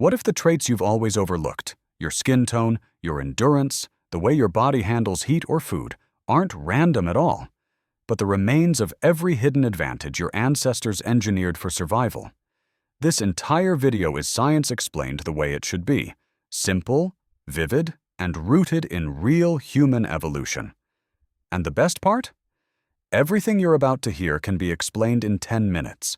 What if the traits you've always overlooked, your skin tone, your endurance, the way your body handles heat or food, aren't random at all, but the remains of every hidden advantage your ancestors engineered for survival? This entire video is science explained the way it should be: simple, vivid, and rooted in real human evolution. And the best part? Everything you're about to hear can be explained in 10 minutes.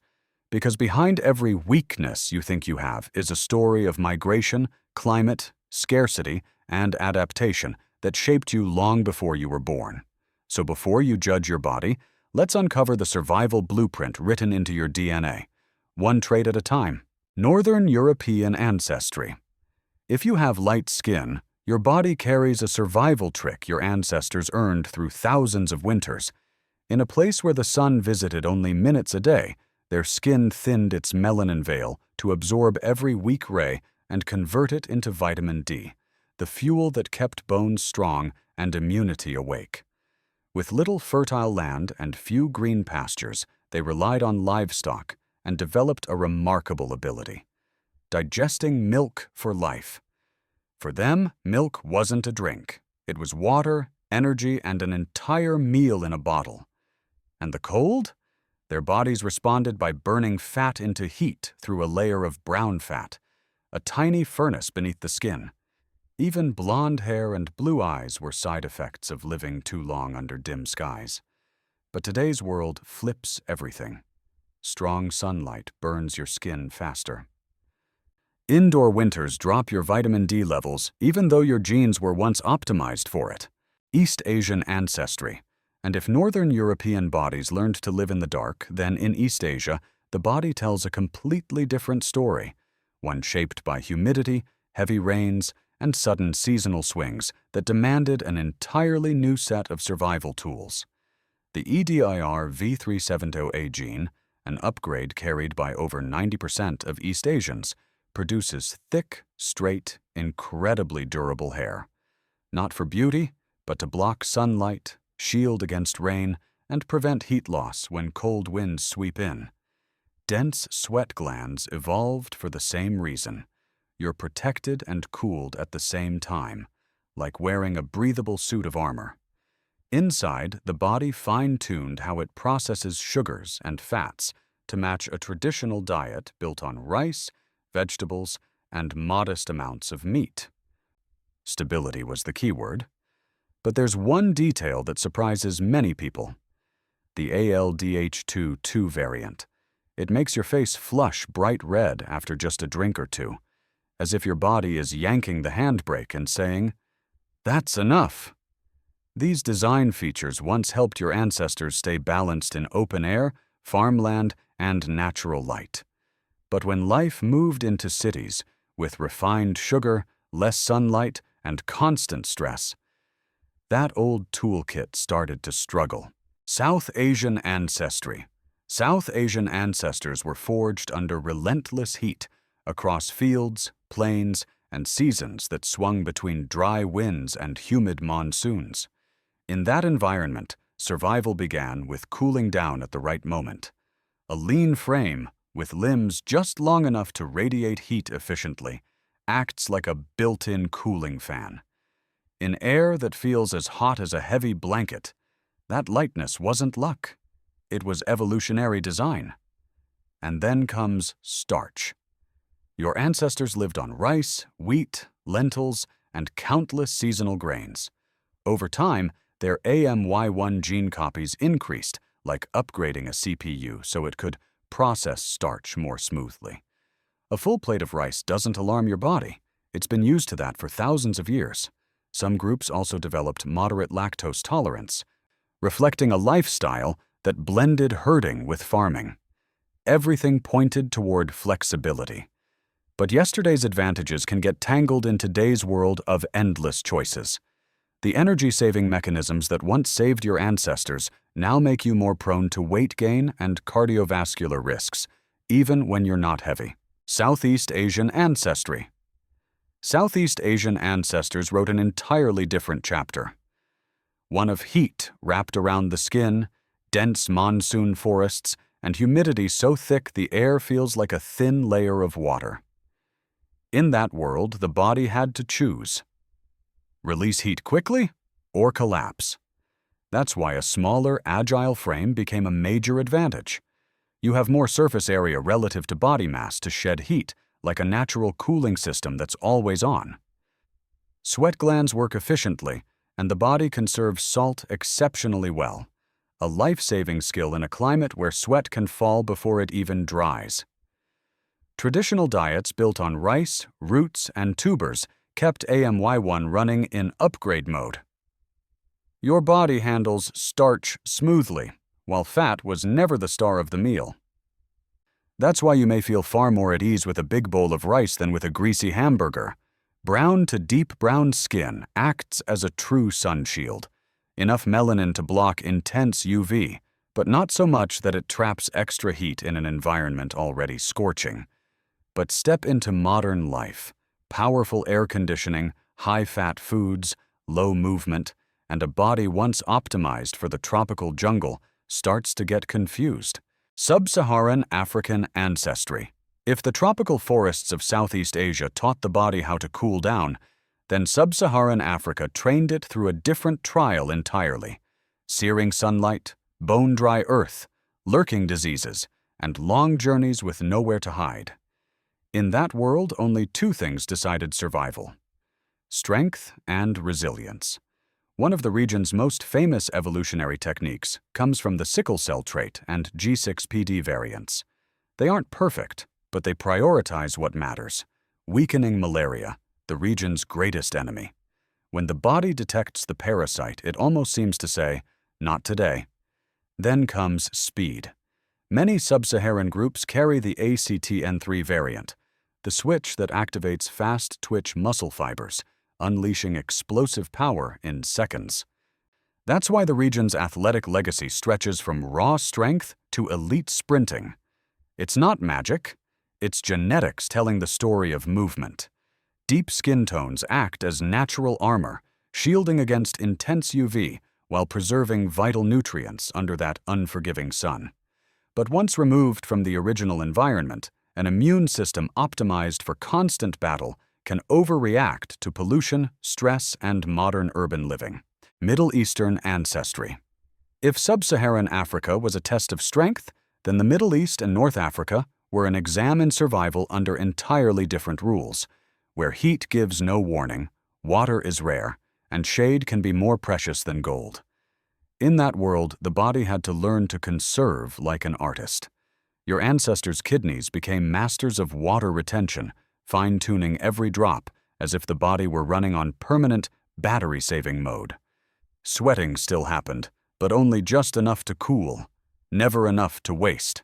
Because behind every weakness you think you have is a story of migration, climate, scarcity, and adaptation that shaped you long before you were born. So before you judge your body, let's uncover the survival blueprint written into your DNA, one trait at a time. Northern European ancestry. If you have light skin, your body carries a survival trick your ancestors earned through thousands of winters. In a place where the sun visited only minutes a day, their skin thinned its melanin veil to absorb every weak ray and convert it into vitamin D, the fuel that kept bones strong and immunity awake. With little fertile land and few green pastures, they relied on livestock and developed a remarkable ability: digesting milk for life. For them, milk wasn't a drink. It was water, energy, and an entire meal in a bottle. And the cold? Their bodies responded by burning fat into heat through a layer of brown fat, a tiny furnace beneath the skin. Even blonde hair and blue eyes were side effects of living too long under dim skies. But today's world flips everything. Strong sunlight burns your skin faster. Indoor winters drop your vitamin D levels even though your genes were once optimized for it. East Asian ancestry. And if Northern European bodies learned to live in the dark, then in East Asia, the body tells a completely different story, one shaped by humidity, heavy rains, and sudden seasonal swings that demanded an entirely new set of survival tools. The EDIR V370A gene, an upgrade carried by over 90% of East Asians, produces thick, straight, incredibly durable hair. Not for beauty, but to block sunlight, shield against rain, and prevent heat loss when cold winds sweep in. Dense sweat glands evolved for the same reason. You're protected and cooled at the same time, like wearing a breathable suit of armor. Inside, the body fine-tuned how it processes sugars and fats to match a traditional diet built on rice, vegetables, and modest amounts of meat. Stability was the key word. But there's one detail that surprises many people: the ALDH2 variant. It makes your face flush bright red after just a drink or two, as if your body is yanking the handbrake and saying, "That's enough." These design features once helped your ancestors stay balanced in open air, farmland, and natural light. But when life moved into cities, with refined sugar, less sunlight, and constant stress, that old toolkit started to struggle. South Asian ancestry. South Asian ancestors were forged under relentless heat across fields, plains, and seasons that swung between dry winds and humid monsoons. In that environment, survival began with cooling down at the right moment. A lean frame, with limbs just long enough to radiate heat efficiently, acts like a built-in cooling fan. In air that feels as hot as a heavy blanket, that lightness wasn't luck. It was evolutionary design. And then comes starch. Your ancestors lived on rice, wheat, lentils, and countless seasonal grains. Over time, their AMY1 gene copies increased, like upgrading a CPU so it could process starch more smoothly. A full plate of rice doesn't alarm your body. It's been used to that for thousands of years. Some groups also developed moderate lactose tolerance, reflecting a lifestyle that blended herding with farming. Everything pointed toward flexibility. But yesterday's advantages can get tangled in today's world of endless choices. The energy-saving mechanisms that once saved your ancestors now make you more prone to weight gain and cardiovascular risks, even when you're not heavy. Southeast Asian ancestry. Southeast Asian ancestors wrote an entirely different chapter. One of heat wrapped around the skin, dense monsoon forests, and humidity so thick the air feels like a thin layer of water. In that world, the body had to choose: release heat quickly or collapse. That's why a smaller, agile frame became a major advantage. You have more surface area relative to body mass to shed heat, like a natural cooling system that's always on. Sweat glands work efficiently, and the body conserves salt exceptionally well, a life-saving skill in a climate where sweat can fall before it even dries. Traditional diets built on rice, roots, and tubers kept AMY1 running in upgrade mode. Your body handles starch smoothly, while fat was never the star of the meal. That's why you may feel far more at ease with a big bowl of rice than with a greasy hamburger. Brown to deep brown skin acts as a true sun shield. Enough melanin to block intense UV, but not so much that it traps extra heat in an environment already scorching. But step into modern life. Powerful air conditioning, high-fat foods, low movement, and a body once optimized for the tropical jungle starts to get confused. Sub-Saharan African Ancestry. If the tropical forests of Southeast Asia taught the body how to cool down, then Sub-Saharan Africa trained it through a different trial entirely: searing sunlight, bone-dry earth, lurking diseases, and long journeys with nowhere to hide. In that world, only two things decided survival: strength and resilience. One of the region's most famous evolutionary techniques comes from the sickle cell trait and G6PD variants. They aren't perfect, but they prioritize what matters: weakening malaria, the region's greatest enemy. When the body detects the parasite, it almost seems to say, "Not today." Then comes speed. Many sub-Saharan groups carry the ACTN3 variant, the switch that activates fast-twitch muscle fibers, unleashing explosive power in seconds. That's why the region's athletic legacy stretches from raw strength to elite sprinting. It's not magic, it's genetics telling the story of movement. Deep skin tones act as natural armor, shielding against intense UV while preserving vital nutrients under that unforgiving sun. But once removed from the original environment, an immune system optimized for constant battle can overreact to pollution, stress, and modern urban living. Middle Eastern Ancestry. If Sub-Saharan Africa was a test of strength, then the Middle East and North Africa were an exam in survival under entirely different rules, where heat gives no warning, water is rare, and shade can be more precious than gold. In that world, the body had to learn to conserve like an artist. Your ancestors' kidneys became masters of water retention, fine-tuning every drop as if the body were running on permanent battery-saving mode. Sweating still happened, but only just enough to cool, never enough to waste.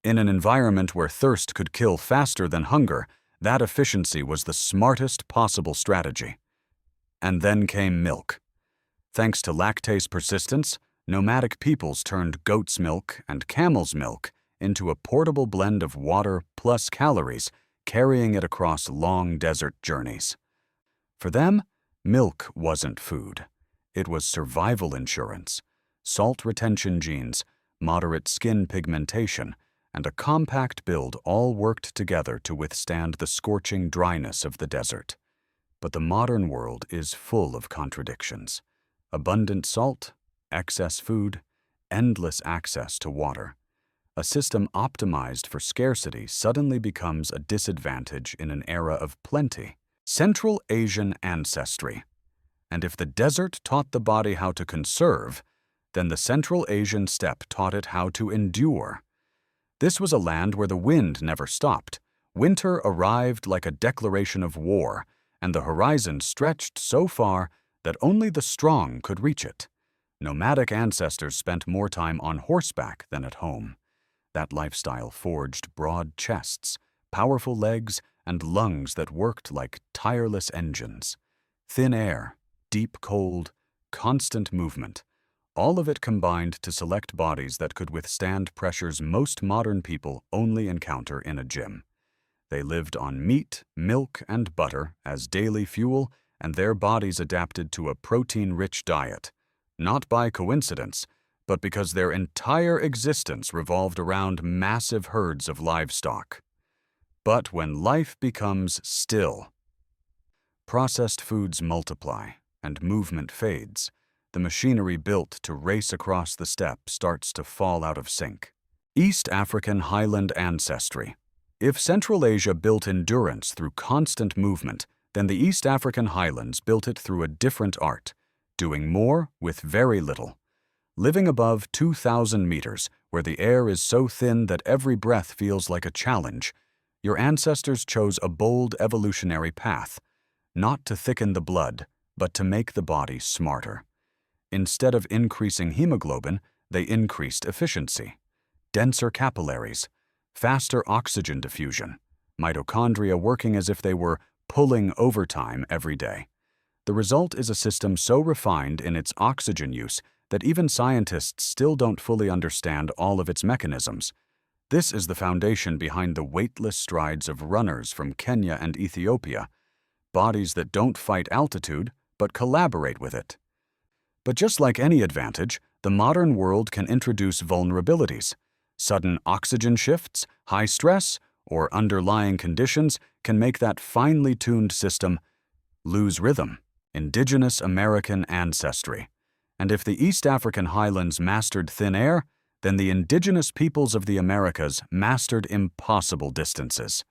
In an environment where thirst could kill faster than hunger, that efficiency was the smartest possible strategy. And then came milk. Thanks to lactase persistence, nomadic peoples turned goat's milk and camel's milk into a portable blend of water plus calories, carrying it across long desert journeys. For them, milk wasn't food. It was survival insurance. Salt retention genes, moderate skin pigmentation, and a compact build all worked together to withstand the scorching dryness of the desert. But the modern world is full of contradictions. Abundant salt, excess food, endless access to water. A system optimized for scarcity suddenly becomes a disadvantage in an era of plenty. Central Asian Ancestry. And if the desert taught the body how to conserve, then the Central Asian steppe taught it how to endure. This was a land where the wind never stopped. Winter arrived like a declaration of war, and the horizon stretched so far that only the strong could reach it. Nomadic ancestors spent more time on horseback than at home. That lifestyle forged broad chests, powerful legs, and lungs that worked like tireless engines. Thin air, deep cold, constant movement, all of it combined to select bodies that could withstand pressures most modern people only encounter in a gym. They lived on meat, milk, and butter as daily fuel, and their bodies adapted to a protein-rich diet, not by coincidence, but because their entire existence revolved around massive herds of livestock. But when life becomes still, processed foods multiply and movement fades, the machinery built to race across the steppe starts to fall out of sync. East African Highland Ancestry. If Central Asia built endurance through constant movement, then the East African Highlands built it through a different art, doing more with very little. Living above 2,000 meters, where the air is so thin that every breath feels like a challenge, your ancestors chose a bold evolutionary path, not to thicken the blood, but to make the body smarter. Instead of increasing hemoglobin, they increased efficiency. Denser capillaries, faster oxygen diffusion, mitochondria working as if they were pulling overtime every day. The result is a system so refined in its oxygen use that even scientists still don't fully understand all of its mechanisms. This is the foundation behind the weightless strides of runners from Kenya and Ethiopia, bodies that don't fight altitude, but collaborate with it. But just like any advantage, the modern world can introduce vulnerabilities. Sudden oxygen shifts, high stress, or underlying conditions can make that finely tuned system lose rhythm. Indigenous American ancestry. And if the East African Highlands mastered thin air, then the indigenous peoples of the Americas mastered impossible distances.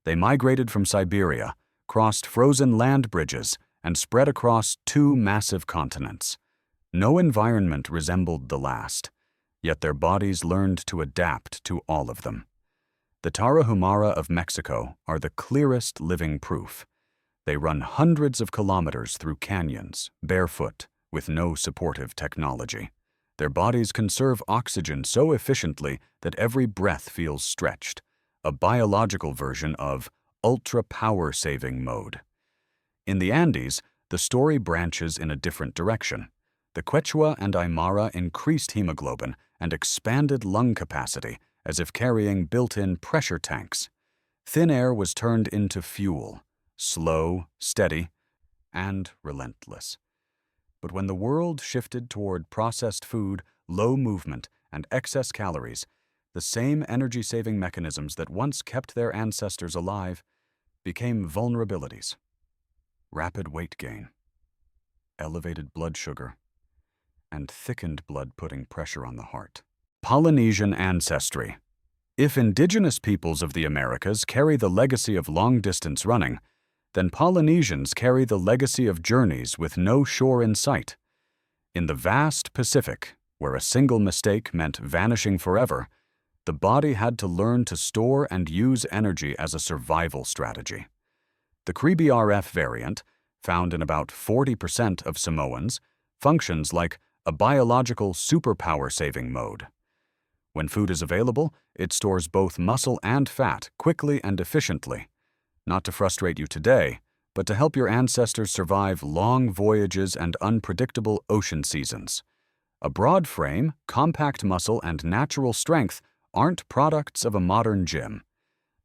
They migrated from Siberia, crossed frozen land bridges, and spread across 2 massive continents. No environment resembled the last, yet their bodies learned to adapt to all of them. The Tarahumara of Mexico are the clearest living proof. They run hundreds of kilometers through canyons, barefoot, with no supportive technology. Their bodies conserve oxygen so efficiently that every breath feels stretched, a biological version of ultra-power-saving mode. In the Andes, the story branches in a different direction. The Quechua and Aymara increased hemoglobin and expanded lung capacity as if carrying built-in pressure tanks. Thin air was turned into fuel, slow, steady, and relentless. But when the world shifted toward processed food, low movement, and excess calories, the same energy-saving mechanisms that once kept their ancestors alive became vulnerabilities. Rapid weight gain, elevated blood sugar, and thickened blood putting pressure on the heart. Polynesian ancestry. If indigenous peoples of the Americas carry the legacy of long-distance running, then Polynesians carry the legacy of journeys with no shore in sight. In the vast Pacific, where a single mistake meant vanishing forever, the body had to learn to store and use energy as a survival strategy. The CRIBRF variant, found in about 40% of Samoans, functions like a biological superpower-saving mode. When food is available, it stores both muscle and fat quickly and efficiently. Not to frustrate you today, but to help your ancestors survive long voyages and unpredictable ocean seasons. A broad frame, compact muscle, and natural strength aren't products of a modern gym.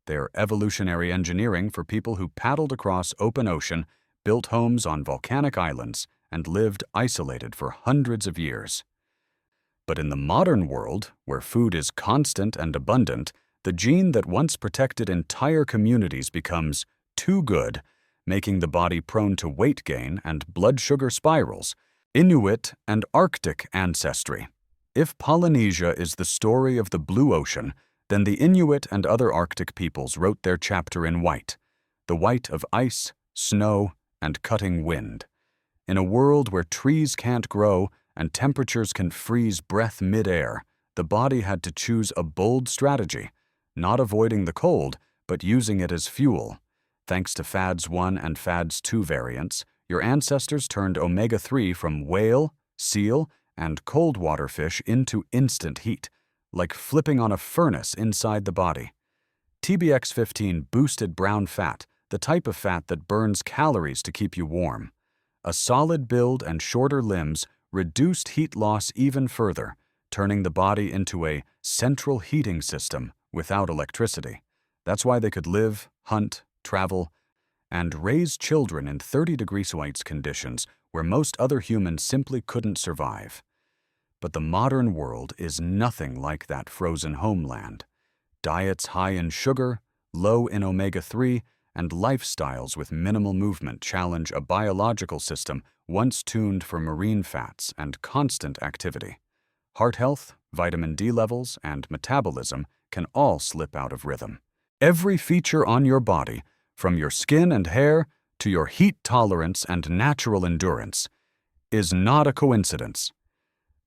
They're evolutionary engineering for people who paddled across open ocean, built homes on volcanic islands, and lived isolated for hundreds of years. But in the modern world, where food is constant and abundant, the gene that once protected entire communities becomes too good, making the body prone to weight gain and blood sugar spirals. Inuit and Arctic ancestry. If Polynesia is the story of the blue ocean, then the Inuit and other Arctic peoples wrote their chapter in white, the white of ice, snow, and cutting wind. In a world where trees can't grow and temperatures can freeze breath mid-air, the body had to choose a bold strategy, not avoiding the cold, but using it as fuel. Thanks to FADS 1 and FADS 2 variants, your ancestors turned omega-3 from whale, seal, and cold water fish into instant heat, like flipping on a furnace inside the body. TBX15 boosted brown fat, the type of fat that burns calories to keep you warm. A solid build and shorter limbs reduced heat loss even further, turning the body into a central heating system without electricity. That's why they could live, hunt, travel, and raise children in 30-degree Celsius conditions where most other humans simply couldn't survive. But the modern world is nothing like that frozen homeland. Diets high in sugar, low in omega-3, and lifestyles with minimal movement challenge a biological system once tuned for marine fats and constant activity. Heart health, vitamin D levels, and metabolism can all slip out of rhythm. Every feature on your body, from your skin and hair to your heat tolerance and natural endurance, is not a coincidence.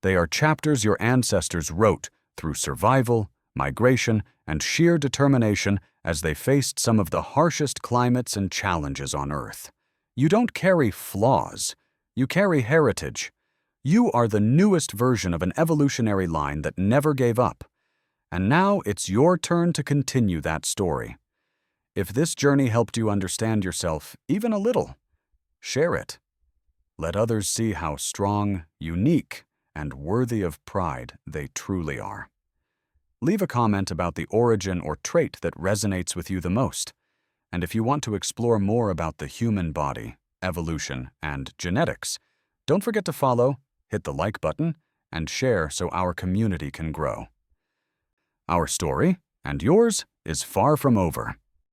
They are chapters your ancestors wrote through survival, migration, and sheer determination as they faced some of the harshest climates and challenges on Earth. You don't carry flaws, you carry heritage. You are the newest version of an evolutionary line that never gave up. And now it's your turn to continue that story. If this journey helped you understand yourself even a little, share it. Let others see how strong, unique, and worthy of pride they truly are. Leave a comment about the origin or trait that resonates with you the most. And if you want to explore more about the human body, evolution, and genetics, don't forget to follow, hit the like button, and share so our community can grow. Our story, and yours, is far from over.